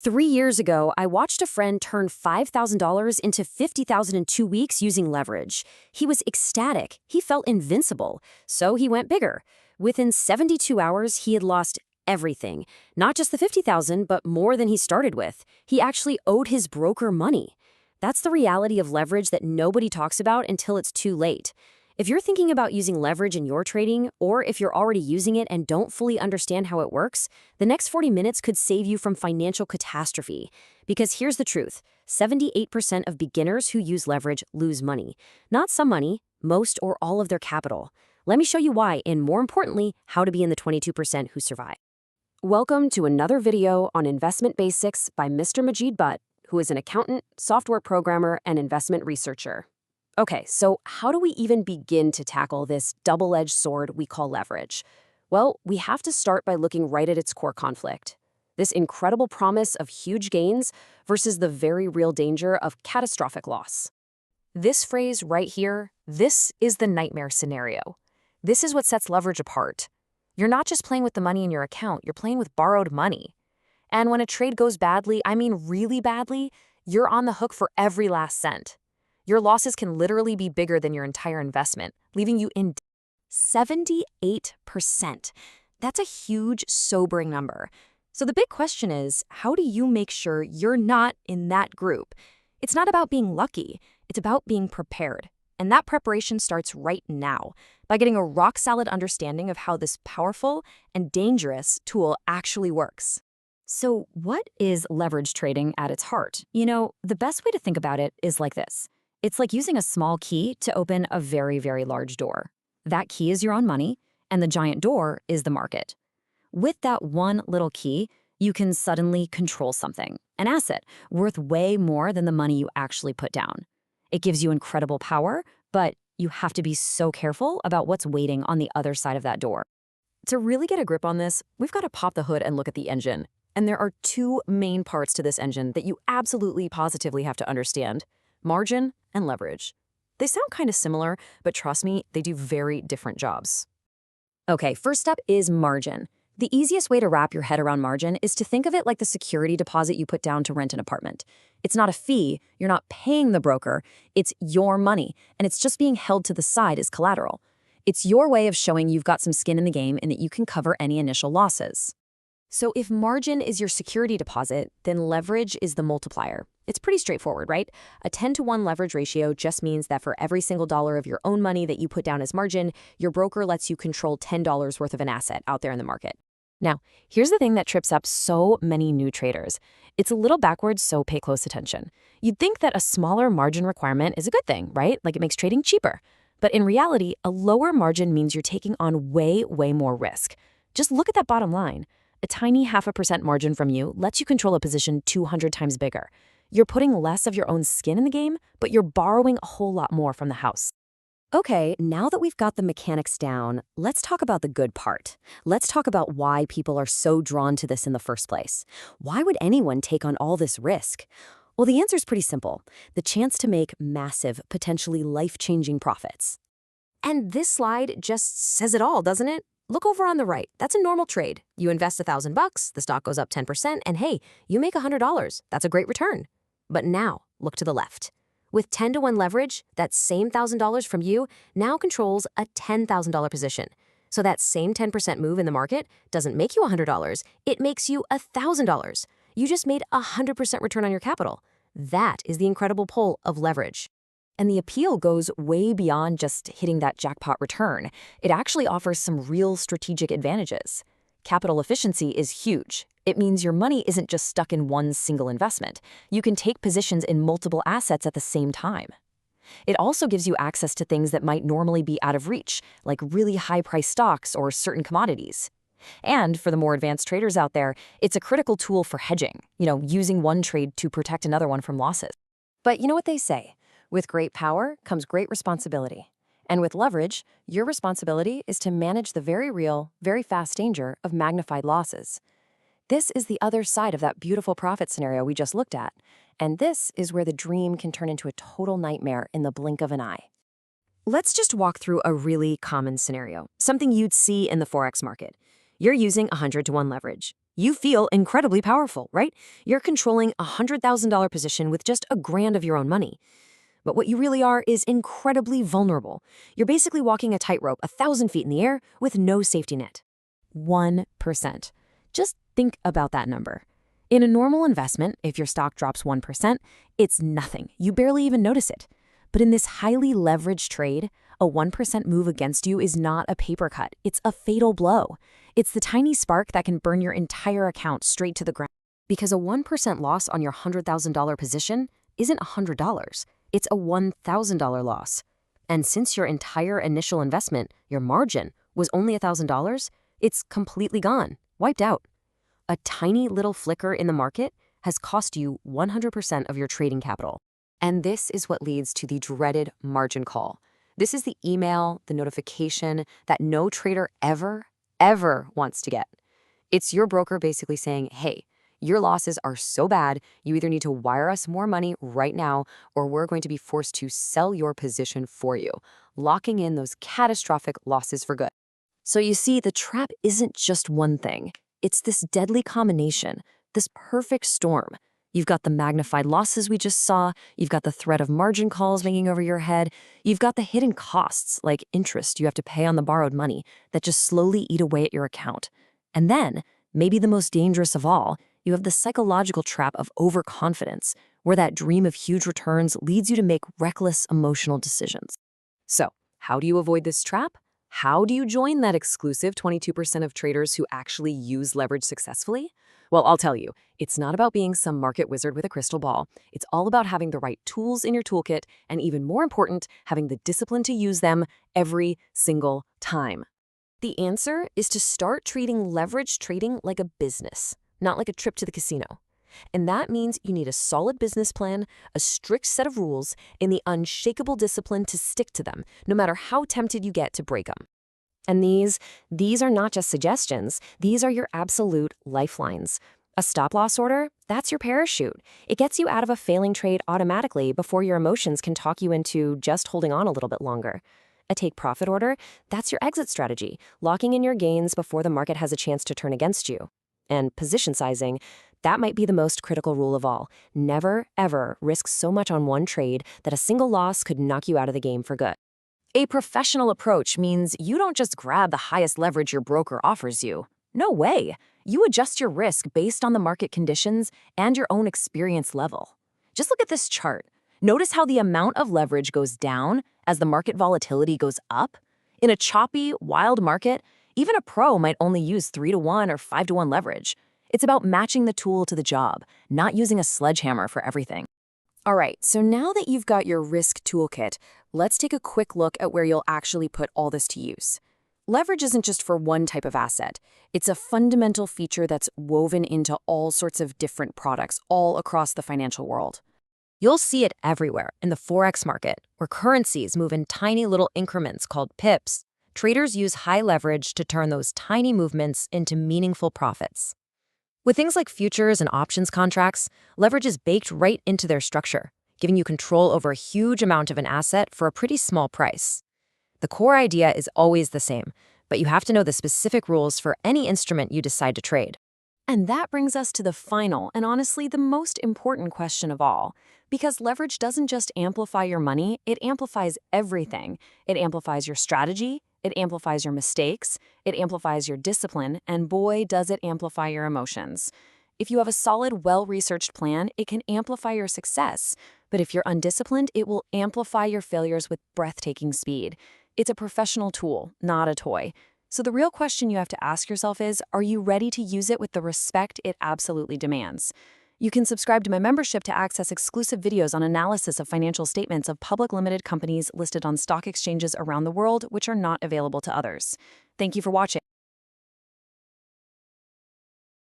3 years ago, I watched a friend turn $5,000 into $50,000 in 2 weeks using leverage. He was ecstatic. He felt invincible. So he went bigger. Within 72 hours, he had lost everything. Not just the $50,000, but more than he started with. He actually owed his broker money. That's the reality of leverage that nobody talks about until it's too late. If you're thinking about using leverage in your trading, or if you're already using it and don't fully understand how it works, the next 40 minutes could save you from financial catastrophe. Because here's the truth, 78% of beginners who use leverage lose money. Not some money, most or all of their capital. Let me show you why, and more importantly, how to be in the 22% who survive. Welcome to another video on Investment Basics by Mr. Majid Butt, who is an accountant, software programmer, and investment researcher. Okay, so how do we even begin to tackle this double-edged sword we call leverage? Well, we have to start by looking right at its core conflict. This incredible promise of huge gains versus the very real danger of catastrophic loss. This phrase right here, this is the nightmare scenario. This is what sets leverage apart. You're not just playing with the money in your account, you're playing with borrowed money. And when a trade goes badly, I mean really badly, you're on the hook for every last cent. Your losses can literally be bigger than your entire investment, leaving you in 78%. That's a huge, sobering number. So the big question is, how do you make sure you're not in that group? It's not about being lucky, it's about being prepared. And that preparation starts right now, by getting a rock-solid understanding of how this powerful and dangerous tool actually works. So what is leverage trading at its heart? You know, the best way to think about it is like this. It's like using a small key to open a very, very large door. That key is your own money, and the giant door is the market. With that one little key, you can suddenly control something, an asset, worth way more than the money you actually put down. It gives you incredible power, but you have to be so careful about what's waiting on the other side of that door. To really get a grip on this, we've got to pop the hood and look at the engine. And there are two main parts to this engine that you absolutely positively have to understand: margin and leverage. They sound kind of similar, but trust me, they do very different jobs. Okay, first up is margin. The easiest way to wrap your head around margin is to think of it like the security deposit you put down to rent an apartment. It's not a fee, you're not paying the broker, it's your money, and it's just being held to the side as collateral. It's your way of showing you've got some skin in the game and that you can cover any initial losses. So if margin is your security deposit, then leverage is the multiplier. It's pretty straightforward, right? A 10-to-1 leverage ratio just means that for every single dollar of your own money that you put down as margin, your broker lets you control $10 worth of an asset out there in the market. Now, here's the thing that trips up so many new traders. It's a little backwards, so pay close attention. You'd think that a smaller margin requirement is a good thing, right? Like it makes trading cheaper. But in reality, a lower margin means you're taking on way, way more risk. Just look at that bottom line. A tiny 0.5% margin from you lets you control a position 200 times bigger. You're putting less of your own skin in the game, but you're borrowing a whole lot more from the house. Okay, now that we've got the mechanics down, let's talk about the good part. Let's talk about why people are so drawn to this in the first place. Why would anyone take on all this risk? Well, the answer is pretty simple. The chance to make massive, potentially life-changing profits. And this slide just says it all, doesn't it? Look over on the right. That's a normal trade. You invest $1,000, the stock goes up 10%, and hey, you make $100. That's a great return. But now, look to the left. With 10-to-1 leverage, that same $1,000 from you now controls a $10,000 position. So that same 10% move in the market doesn't make you $100, it makes you $1,000. You just made 100% return on your capital. That is the incredible pull of leverage. And the appeal goes way beyond just hitting that jackpot return. It actually offers some real strategic advantages. Capital efficiency is huge. It means your money isn't just stuck in one single investment. You can take positions in multiple assets at the same time. It also gives you access to things that might normally be out of reach, like really high-priced stocks or certain commodities. And for the more advanced traders out there, it's a critical tool for hedging, using one trade to protect another one from losses. But you know what they say? With great power comes great responsibility. And with leverage, your responsibility is to manage the very real, very fast danger of magnified losses. This is the other side of that beautiful profit scenario we just looked at. And this is where the dream can turn into a total nightmare in the blink of an eye. Let's just walk through a really common scenario, something you'd see in the Forex market. You're using 100-to-1 leverage. You feel incredibly powerful, right? You're controlling a $100,000 position with just $1,000 of your own money. But what you really are is incredibly vulnerable. You're basically walking a tightrope 1,000 feet in the air with no safety net. 1%. Just think about that number. In a normal investment, if your stock drops 1%, it's nothing. You barely even notice it. But in this highly leveraged trade, a 1% move against you is not a paper cut. It's a fatal blow. It's the tiny spark that can burn your entire account straight to the ground. Because a 1% loss on your $100,000 position isn't $100. It's a $1,000 loss. And since your entire initial investment, your margin, was only $1,000, it's completely gone, wiped out. A tiny little flicker in the market has cost you 100% of your trading capital. And this is what leads to the dreaded margin call. This is the email, the notification that no trader ever wants to get. It's your broker basically saying, hey, your losses are so bad, you either need to wire us more money right now, or we're going to be forced to sell your position for you, locking in those catastrophic losses for good. So you see, the trap isn't just one thing. It's this deadly combination, this perfect storm. You've got the magnified losses we just saw, you've got the threat of margin calls hanging over your head, you've got the hidden costs, like interest you have to pay on the borrowed money, that just slowly eat away at your account. And then, maybe the most dangerous of all, you have the psychological trap of overconfidence, where that dream of huge returns leads you to make reckless emotional decisions. So, how do you avoid this trap? How do you join that exclusive 22% of traders who actually use leverage successfully? Well, I'll tell you, it's not about being some market wizard with a crystal ball. It's all about having the right tools in your toolkit, and even more important, having the discipline to use them every single time. The answer is to start treating leverage trading like a business, not like a trip to the casino. And that means you need a solid business plan, a strict set of rules, and the unshakable discipline to stick to them, no matter how tempted you get to break them. And these are not just suggestions, these are your absolute lifelines. A stop-loss order, that's your parachute. It gets you out of a failing trade automatically before your emotions can talk you into just holding on a little bit longer. A take-profit order, that's your exit strategy, locking in your gains before the market has a chance to turn against you. And position sizing, that might be the most critical rule of all. Never, ever risk so much on one trade that a single loss could knock you out of the game for good. A professional approach means you don't just grab the highest leverage your broker offers you. No way. You adjust your risk based on the market conditions and your own experience level. Just look at this chart. Notice how the amount of leverage goes down as the market volatility goes up. In a choppy, wild market, even a pro might only use 3-to-1 or 5-to-1 leverage. It's about matching the tool to the job, not using a sledgehammer for everything. All right, so now that you've got your risk toolkit, let's take a quick look at where you'll actually put all this to use. Leverage isn't just for one type of asset. It's a fundamental feature that's woven into all sorts of different products all across the financial world. You'll see it everywhere in the Forex market, where currencies move in tiny little increments called pips. Traders use high leverage to turn those tiny movements into meaningful profits. With things like futures and options contracts, leverage is baked right into their structure, giving you control over a huge amount of an asset for a pretty small price. The core idea is always the same, but you have to know the specific rules for any instrument you decide to trade. And that brings us to the final and honestly the most important question of all. Because leverage doesn't just amplify your money, it amplifies everything. It amplifies your strategy, it amplifies your mistakes, it amplifies your discipline, and boy, does it amplify your emotions. If you have a solid, well-researched plan, it can amplify your success. But if you're undisciplined, it will amplify your failures with breathtaking speed. It's a professional tool, not a toy. So the real question you have to ask yourself is, are you ready to use it with the respect it absolutely demands? You can subscribe to my membership to access exclusive videos on analysis of financial statements of public limited companies listed on stock exchanges around the world, which are not available to others. Thank you for watching.